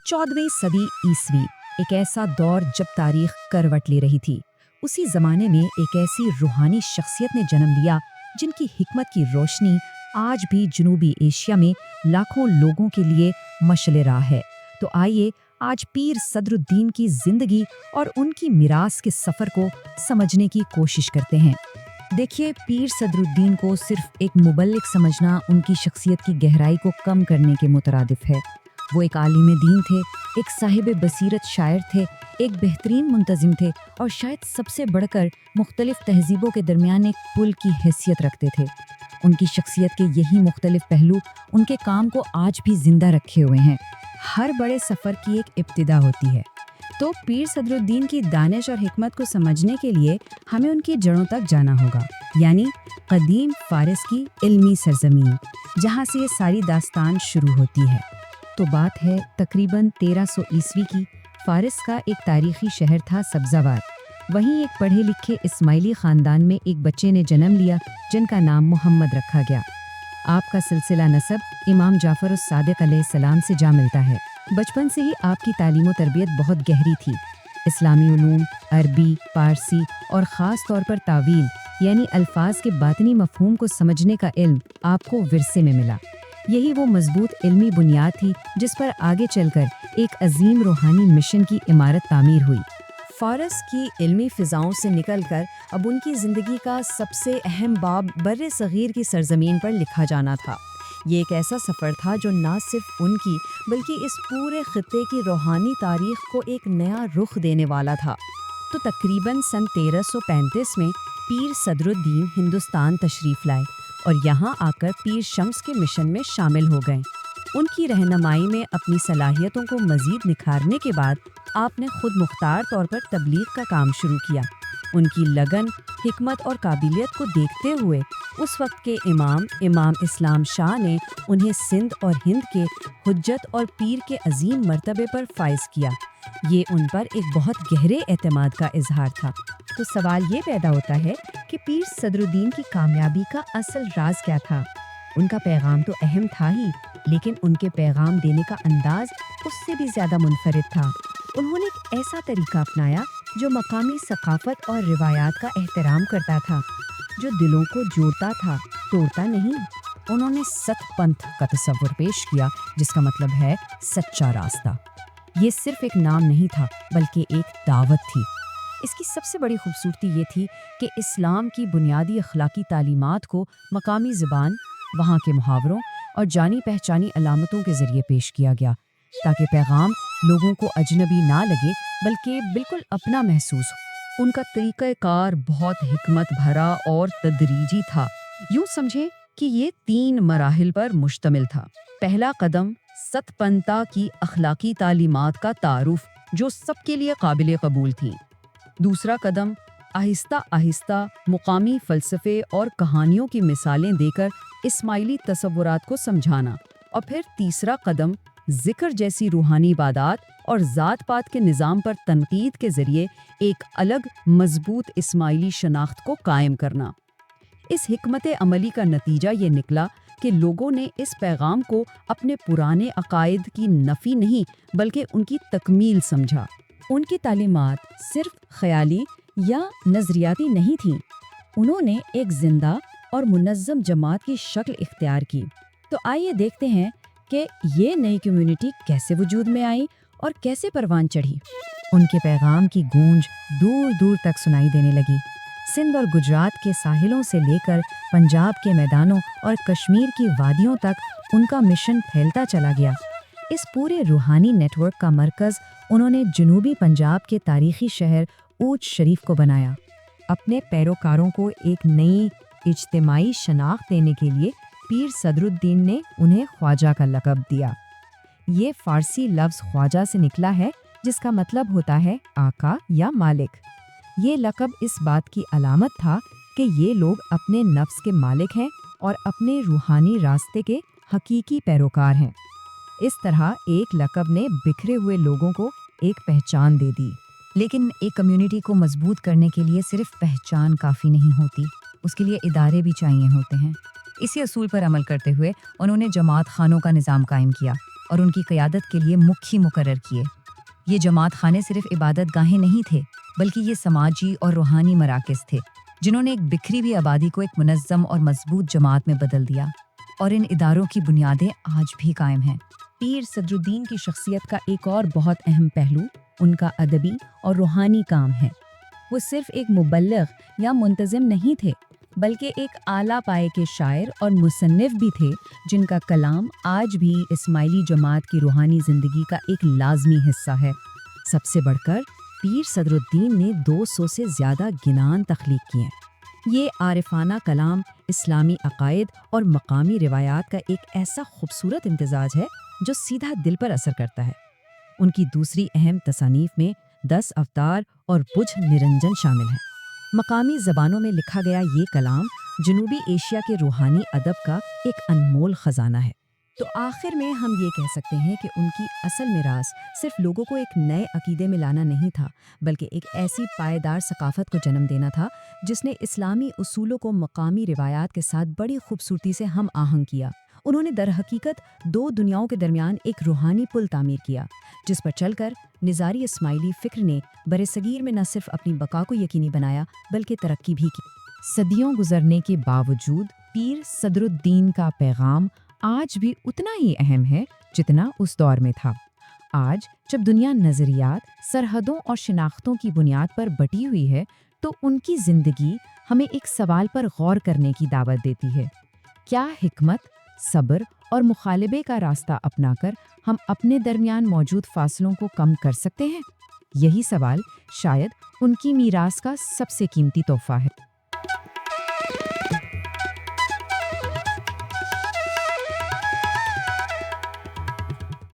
14वीं सदी ईस्वी एक ऐसा दौर जब तारीख करवट ले रही थी। उसी जमाने में एक ऐसी रूहानी शख्सियत ने जन्म लिया जिनकी हिकमत की रोशनी आज भी जनूबी एशिया में लाखों लोगों के लिए मशले राह है। तो आइए आज पीर सदरुद्दीन की जिंदगी और उनकी मिरास के सफर को समझने की कोशिश करते हैं। देखिए, पीर सदरुद्दीन को सिर्फ एक मुबल्लिग समझना उनकी शख्सियत की गहराई को कम करने के मुतरादिफ है। वो एक आलिम दीन थे, एक साहिब बसीरत शायर थे, एक बेहतरीन मुंतजिम थे और शायद सबसे बढ़कर मुख्तलिफ तहजीबों के दरमियान एक पुल की हैसियत रखते थे। उनकी शख्सियत के यही मुख्तलिफ पहलू उनके काम को आज भी जिंदा रखे हुए हैं। हर बड़े सफ़र की एक इब्तिदा होती है, तो पीर सदरुद्दीन की दानिश और हिकमत को समझने के लिए हमें उनकी जड़ों तक जाना होगा, यानी कदीम फारस की इल्मी सरजमीन, जहाँ से ये सारी दास्तान शुरू होती है। तो बात है तकरीबन 1300 ईस्वी की। फारस का एक तारीखी शहर था सब्ज़ावार। वहीं एक पढ़े लिखे इस्माइली ख़ानदान में एक बच्चे ने जन्म लिया जिनका नाम मोहम्मद रखा गया। आपका सिलसिला नसब इमाम जाफ़र उस-सादिक़ अलैहिस्सलाम से जा मिलता है। बचपन से ही आपकी तालीम व तरबियत बहुत गहरी थी। इस्लामी उलूम, अरबी, पारसी और ख़ास तौर पर तावील यानी अल्फाज के बातनी मफ़हूम को समझने का इल्म आपको विरसे में मिला। यही वो मजबूत इल्मी बुनियाद थी जिस पर आगे चलकर एक अजीम रूहानी मिशन की इमारत तामीर हुई। फारस की इल्मी फ़िज़ाओं से निकलकर अब उनकी ज़िंदगी का सबसे अहम बाब बर्रे सग़ीर की सरज़मीन पर लिखा जाना था। ये एक ऐसा सफ़र था जो न सिर्फ उनकी बल्कि इस पूरे ख़ित्ते की रूहानी तारीख़ को एक नया रुख देने वाला था। तो तकरीबन सन 1335 में पीर सदरुद्दीन हिंदुस्तान तशरीफ़ लाए और यहाँ आकर पीर शम्स के मिशन में शामिल हो गए। उनकी रहनुमाई में अपनी सलाहियतों को मज़ीद निखारने के बाद आपने खुद मुख्तार तौर पर तबलीग का काम शुरू किया। उनकी लगन, हिकमत और काबिलियत को देखते हुए उस वक्त के इमाम इस्लाम शाह ने उन्हें सिंध और हिंद के हुज्जत और पीर के अजीम मर्तबे पर फाइज किया। ये उन पर एक बहुत गहरे एतमाद का इजहार था। तो सवाल ये पैदा होता है कि पीर सदरुद्दीन की कामयाबी का असल राज क्या था। उनका पैगाम तो अहम था ही, लेकिन उनके पैगाम देने का अंदाज उससे भी ज़्यादा मुनफरिद था। उन्होंने एक ऐसा तरीका अपनाया जो मकामी सकाफत और रिवायात का एहतराम करता था, जो दिलों को जोड़ता था, तोड़ता नहीं। उन्होंने सतपंथ का तस्वुर पेश किया, जिसका मतलब है सच्चा रास्ता। ये सिर्फ एक नाम नहीं था बल्कि एक दावत थी। इसकी सबसे बड़ी खूबसूरती ये थी कि इस्लाम की बुनियादी अखलाकी तालीमात को मकामी ज़बान, वहाँ के मुहावरों और जानी पहचानी अलामतों के ज़रिए पेश किया गया, ताकि पैगाम लोगों को अजनबी ना लगे बल्कि बिल्कुल अपना महसूस हो। उनका तरीक़ाकार बहुत हिकमत भरा और तदरीजी था। यूँ समझे कि ये 3 मराहिल पर मुश्तमिल था। पहला कदम सतपंता की अखलाकी तालीमात का तारुफ, जो सबके लिए काबिल कबूल थी। दूसरा कदम आहिस्ता आहिस्ता मुकामी फ़लसफ़े और कहानियों की मिसालें देकर इस्माइली तसव्वुरात को समझाना। और फिर तीसरा कदम ज़िक्र जैसी रूहानी इबादात और ज़ात पात के निज़ाम पर तनकीद के ज़रिए एक अलग मजबूत इस्माइली शनाख्त को कायम करना। इस हिकमत अमली का नतीजा ये निकला कि लोगों ने इस पैगाम को अपने पुराने अकायद की नफ़ी नहीं बल्कि उनकी तकमील समझा। उनकी तालीमात सिर्फ ख़याली या नज़रियाती नहीं थीं, उन्होंने एक जिंदा और मुनज़्ज़म जमात की शक्ल इख्तियार की। तो आइए देखते हैं कि ये नई कम्युनिटी कैसे वजूद में आई और कैसे परवान चढ़ी। उनके पैगाम की गूंज दूर दूर तक सुनाई देने लगी। सिंध और गुजरात के साहिलों से लेकर पंजाब के मैदानों और कश्मीर की वादियों तक उनका मिशन फैलता चला गया। इस पूरे रूहानी नेटवर्क का मरकज़ उन्होंने जनूबी पंजाब के तारीखी शहर ऊच शरीफ को बनाया। अपने पैरोकारों को एक नई इज्तिमाई शनाख्त देने के लिए पीर सदरुद्दीन ने उन्हें ख्वाजा का लक़ब दिया। ये फ़ारसी लफ्ज़ ख्वाजा से निकला है, जिसका मतलब होता है आका या मालिक। ये लक़ब इस बात की अलामत था कि ये लोग अपने नफ्स के मालिक हैं और अपने रूहानी रास्ते के हकीकी पैरोकार हैं। इस तरह एक लक़ब ने बिखरे हुए लोगों को एक पहचान दे दी। लेकिन एक कम्युनिटी को मजबूत करने के लिए सिर्फ पहचान काफ़ी नहीं होती, उसके लिए इदारे भी चाहिए होते हैं। इसी असूल पर अमल करते हुए उन्होंने जमात खानों का निज़ाम कायम किया। اور ان کی قیادت کے لیے مکھی مقرر کیے۔ یہ جماعت خانے صرف عبادت گاہیں نہیں تھے، بلکہ یہ سماجی اور روحانی مراکز تھے، جنہوں نے ایک بکھری ہوئی آبادی کو ایک منظم اور مضبوط جماعت میں بدل دیا، اور ان اداروں کی بنیادیں آج بھی قائم ہیں۔ پیر صدر الدین کی شخصیت کا ایک اور بہت اہم پہلو ان کا ادبی اور روحانی کام ہے۔ وہ صرف ایک مبلغ یا منتظم نہیں تھے، بلکہ ایک اعلیٰ پائے کے شاعر اور مصنف بھی تھے، جن کا کلام آج بھی اسماعیلی جماعت کی روحانی زندگی کا ایک لازمی حصہ ہے۔ سب سے بڑھ کر پیر صدر الدین نے 200 سے زیادہ گنان تخلیق کیے ہیں۔ یہ عارفانہ کلام اسلامی عقائد اور مقامی روایات کا ایک ایسا خوبصورت امتزاج ہے جو سیدھا دل پر اثر کرتا ہے۔ ان کی دوسری اہم تصانیف میں 10 اوتار اور بجھ نرنجن شامل ہیں۔ مقامی زبانوں میں لکھا گیا یہ کلام جنوبی ایشیا کے روحانی ادب کا ایک انمول خزانہ ہے۔ تو آخر میں ہم یہ کہہ سکتے ہیں کہ ان کی اصل میراث صرف لوگوں کو ایک نئے عقیدے میں لانا نہیں تھا، بلکہ ایک ایسی پائیدار ثقافت کو جنم دینا تھا جس نے اسلامی اصولوں کو مقامی روایات کے ساتھ بڑی خوبصورتی سے ہم آہنگ کیا۔ انہوں نے در حقیقت 2 دنیاؤں کے درمیان ایک روحانی پل تعمیر کیا، جس پر چل کر نظاری اسماعیلی فکر نے برصغیر میں نہ صرف اپنی بقا کو یقینی بنایا بلکہ ترقی بھی کی۔ صدیوں گزرنے کے باوجود پیر صدر الدین کا پیغام آج بھی اتنا ہی اہم ہے جتنا اس دور میں تھا۔ آج جب دنیا نظریات، سرحدوں اور شناختوں کی بنیاد پر بٹی ہوئی ہے، تو ان کی زندگی ہمیں ایک سوال پر غور کرنے کی دعوت دیتی ہے۔ کیا حکمت، صبر اور مخالبے کا راستہ اپنا کر ہم اپنے درمیان موجود فاصلوں کو کم کر سکتے ہیں؟ یہی سوال شاید ان کی میراث کا سب سے قیمتی تحفہ ہے۔